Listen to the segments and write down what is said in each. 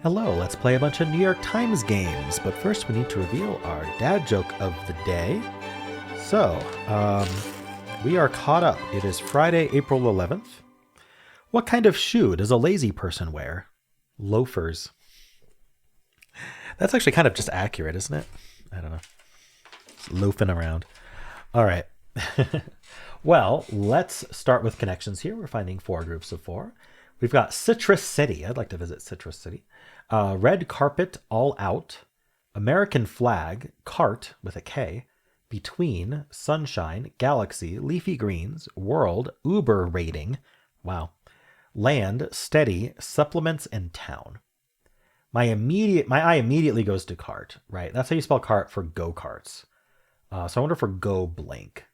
Hello, let's play a bunch of New York Times games, but first we need to reveal our dad joke of the day. So, we are caught up. It is Friday, April 11th. What kind of shoe does a lazy person wear? Loafers. That's actually kind of just accurate, isn't it? I don't know. Just loafing around. All right. Well, let's start with connections here. We're finding 4 groups of 4. We've got Citrus City. I'd like to visit Citrus City. Red Carpet, All Out. American Flag, Cart with a K. Between, Sunshine, Galaxy, Leafy Greens, World, Uber Rating. Wow. Land, Steady, Supplements, and Town. My eye immediately goes to cart, right? That's how you spell cart for go-karts. So I wonder for go blank.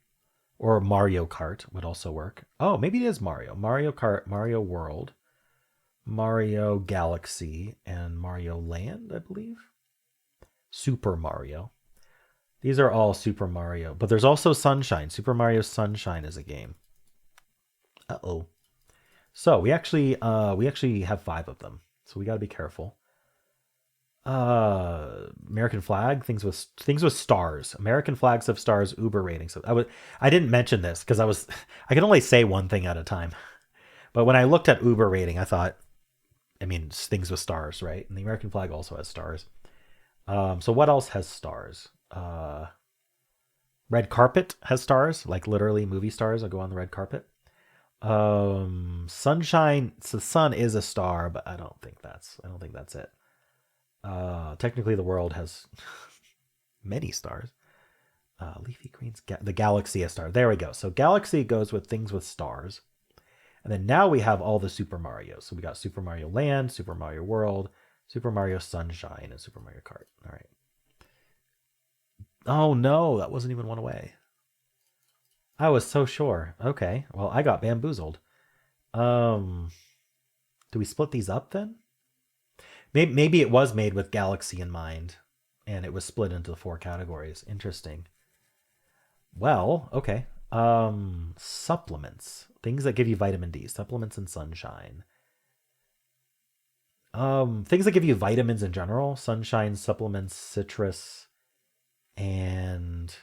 Or Mario Kart would also work. Oh, maybe it is Mario. Mario Kart, Mario World, Mario Galaxy, and Mario Land, I believe. Super Mario. These are all Super Mario. But there's also Sunshine. Super Mario Sunshine is a game. Uh-oh. So we actually have 5 of them. So we got to be careful. American Flag, things with stars. American flags have stars, Uber ratings. So I didn't mention this because I can only say one thing at a time. But when I looked at Uber rating, I thought, things with stars, right? And the American flag also has stars. So what else has stars? Red Carpet has stars, like literally movie stars. I'll go on the red carpet. Sunshine, so the sun is a star, but I don't think that's it. Technically the world has many stars. Leafy Greens, the Galaxy has stars. There we go. So Galaxy goes with things with stars. And then now we have all the Super Marios. So we got Super Mario Land, Super Mario World, Super Mario Sunshine, and Super Mario Kart. All right. Oh no, that wasn't even one away. I was so sure. Okay, well, I got bamboozled. Do we split these up then? Maybe it was made with Galaxy in mind, and it was split into 4 categories. Interesting. Well, okay. Supplements. Things that give you vitamin D. Supplements and sunshine. Things that give you vitamins in general. Sunshine, supplements, citrus, and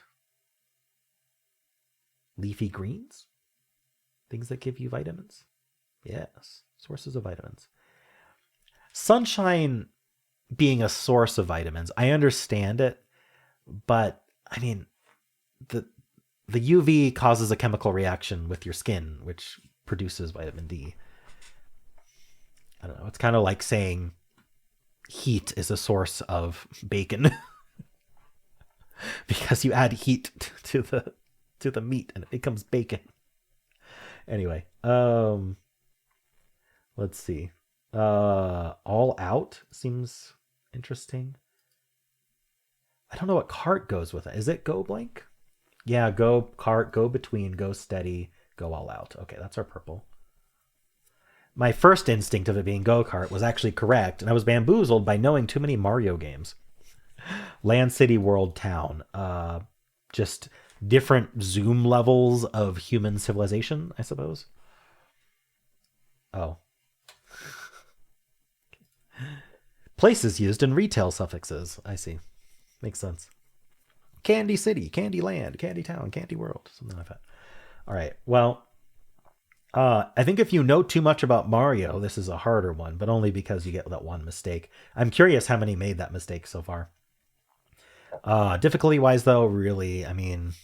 leafy greens. Things that give you vitamins. Yes, sources of vitamins. Sunshine being a source of vitamins, I understand it, but the UV causes a chemical reaction with your skin, which produces vitamin D. I don't know. It's kind of like saying heat is a source of bacon because you add heat to the meat and it becomes bacon. Anyway, let's see. All Out seems interesting. I don't know what cart goes with it. Is it go blank? Yeah, go cart, go between, go steady, go all out. Okay, that's our purple. My first instinct of it being go kart was actually correct, and I was bamboozled by knowing too many Mario games. Land, city, world, town. Just different zoom levels of human civilization, I suppose. Oh. Places used in retail suffixes. I see. Makes sense. Candy City, Candy Land, Candy Town, Candy World, something like that. All right. Well, I think if you know too much about Mario, this is a harder one, but only because you get that one mistake. I'm curious how many made that mistake so far. Difficulty-wise, though, really, there's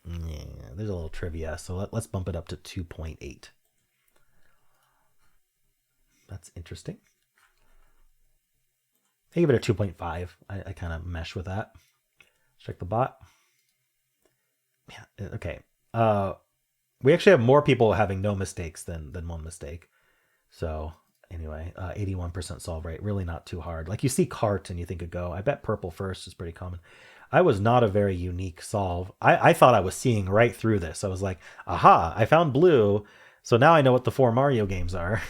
a little trivia, so let's bump it up to 2.8. That's interesting. I give it a 2.5. I kind of mesh with that. Check the bot. Yeah, okay. We actually have more people having no mistakes than one mistake. So anyway, 81% solve rate. Really not too hard. Like you see cart and you think of go. I bet purple first is pretty common. I was not a very unique solve. I thought I was seeing right through this. I was like, aha, I found blue. So now I know what the 4 Mario games are.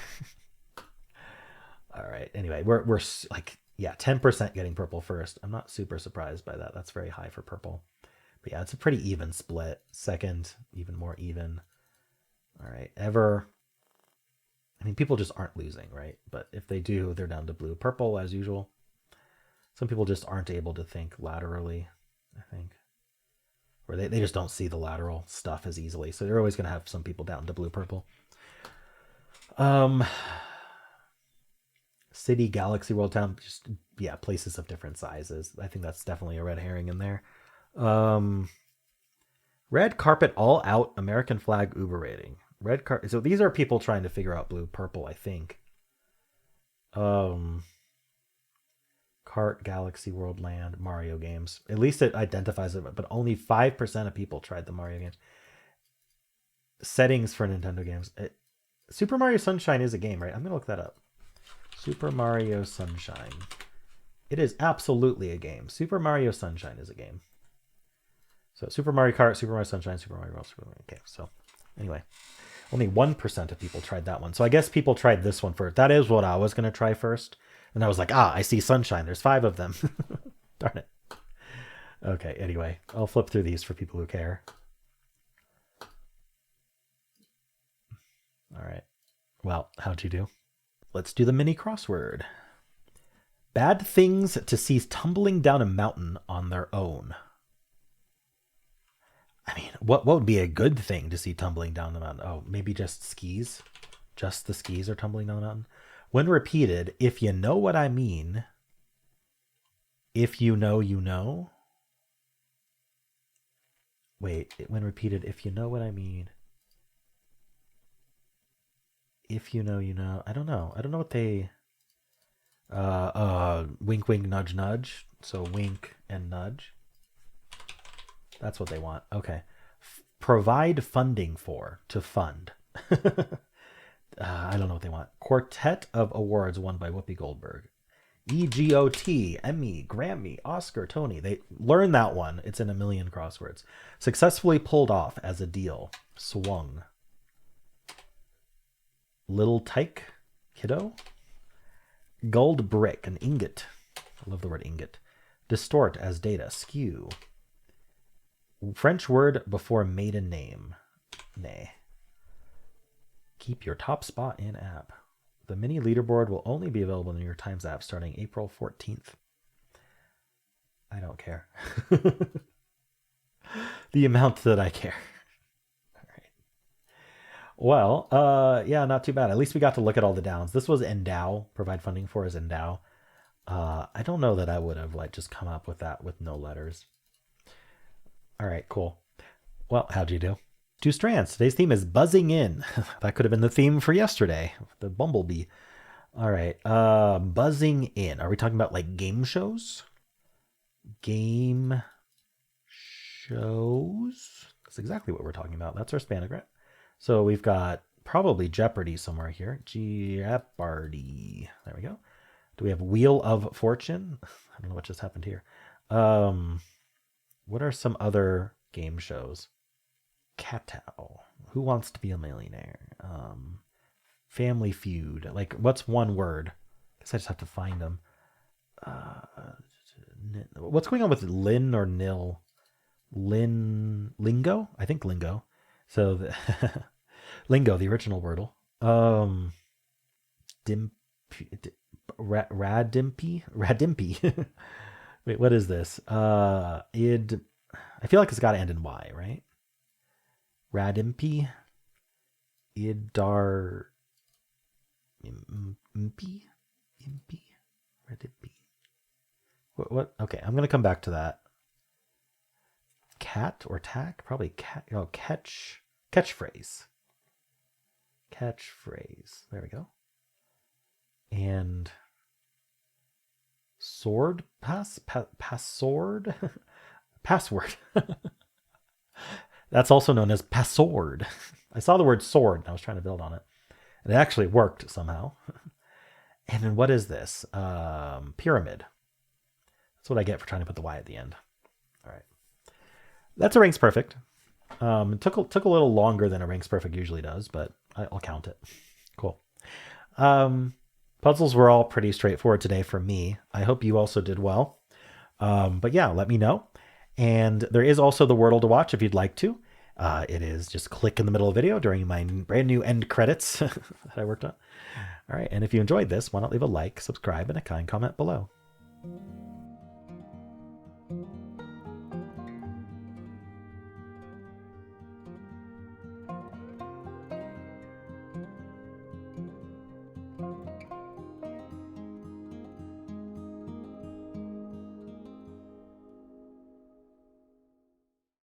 All right. Anyway, we're like, yeah, 10% getting purple first. I'm not super surprised by that. That's very high for purple. But yeah, it's a pretty even split. Second, even more even. All right. Ever. I mean, people just aren't losing, right? But if they do, they're down to blue. Purple, as usual. Some people just aren't able to think laterally, I think. Or they just don't see the lateral stuff as easily. So they're always going to have some people down to blue-purple. City, galaxy, world, town, just, yeah, places of different sizes. I think that's definitely a red herring in there. Red carpet, all out, American flag, Uber rating. Red carpet. So these are people trying to figure out blue, purple, I think. Cart, Galaxy, World, Land, Mario games. At least it identifies it, but only 5% of people tried the Mario games. Settings for Nintendo games. Super Mario Sunshine is a game, right? I'm going to look that up. Super Mario Sunshine. It is absolutely a game. Super Mario Sunshine is a game. So Super Mario Kart, Super Mario Sunshine, Super Mario Bros. Okay, so anyway. Only 1% of people tried that one. So I guess people tried this one first. That is what I was going to try first. And I was like, I see Sunshine. There's 5 of them. Darn it. Okay, anyway. I'll flip through these for people who care. All right. Well, how'd you do? Let's do the mini crossword. Bad things to see tumbling down a mountain on their own. I mean, what would be a good thing to see tumbling down the mountain? Oh, maybe just skis. Just the skis are tumbling down the mountain. When repeated, if you know what I mean, if you know, you know. Wait, when repeated, if you know what I mean. If you know, you know. I don't know. I don't know what they... wink, wink, nudge, nudge. So wink and nudge. That's what they want. Okay. Provide funding for. To fund. I don't know what they want. Quartet of awards won by Whoopi Goldberg. EGOT, Emmy, Grammy, Oscar, Tony. They learned that one. It's in a million crosswords. Successfully pulled off as a deal. Swung. Little tyke. Kiddo. Gold brick, an ingot. I love the word ingot. Distort as data. Skew. French word before maiden name. Nay. Keep your top spot in app. The mini leaderboard will only be available in the New York Times app starting April 14th. I don't care. The amount that I care. All right. Well, yeah, not too bad. At least we got to look at all the downs. This was endow. Provide funding for is endow. I don't know that I would have just come up with that with no letters. All right, cool. Well, how'd you do? 2 strands. Today's theme is buzzing in. That could have been the theme for yesterday. The bumblebee. All right. Buzzing in. Are we talking about game shows? Game shows. That's exactly what we're talking about. That's our spanagram. So we've got probably Jeopardy somewhere here. Jeopardy. There we go. Do we have Wheel of Fortune? I don't know what just happened here. What are some other game shows? Katow. Who Wants to Be a Millionaire? Family Feud. What's one word? I guess I just have to find them. What's going on with Lin or Nil? Lingo? I think Lingo. So Lingo, the original Wordle. Radimpy. Wait, what is this? I feel like it's got to end in Y, right? Radimpy. Idar. Impy. Radimpy. What? Okay, I'm going to come back to that. Cat or tack? Probably cat. Oh, catchphrase. Catchphrase. There we go. And sword password. Password. That's also known as password. I saw the word sword and I was trying to build on it. And it actually worked somehow. And then what is this? Pyramid. That's what I get for trying to put the Y at the end. All right. That's a Rings Perfect. It took a little longer than a Rings Perfect usually does, but I'll count it. Cool. Puzzles were all pretty straightforward today for me. I hope you also did well. But yeah, let me know. And there is also the Wordle to watch if you'd like to. It is just click in the middle of the video during my brand new end credits that I worked on. All right, and if you enjoyed this, why not leave a like, subscribe, and a kind comment below.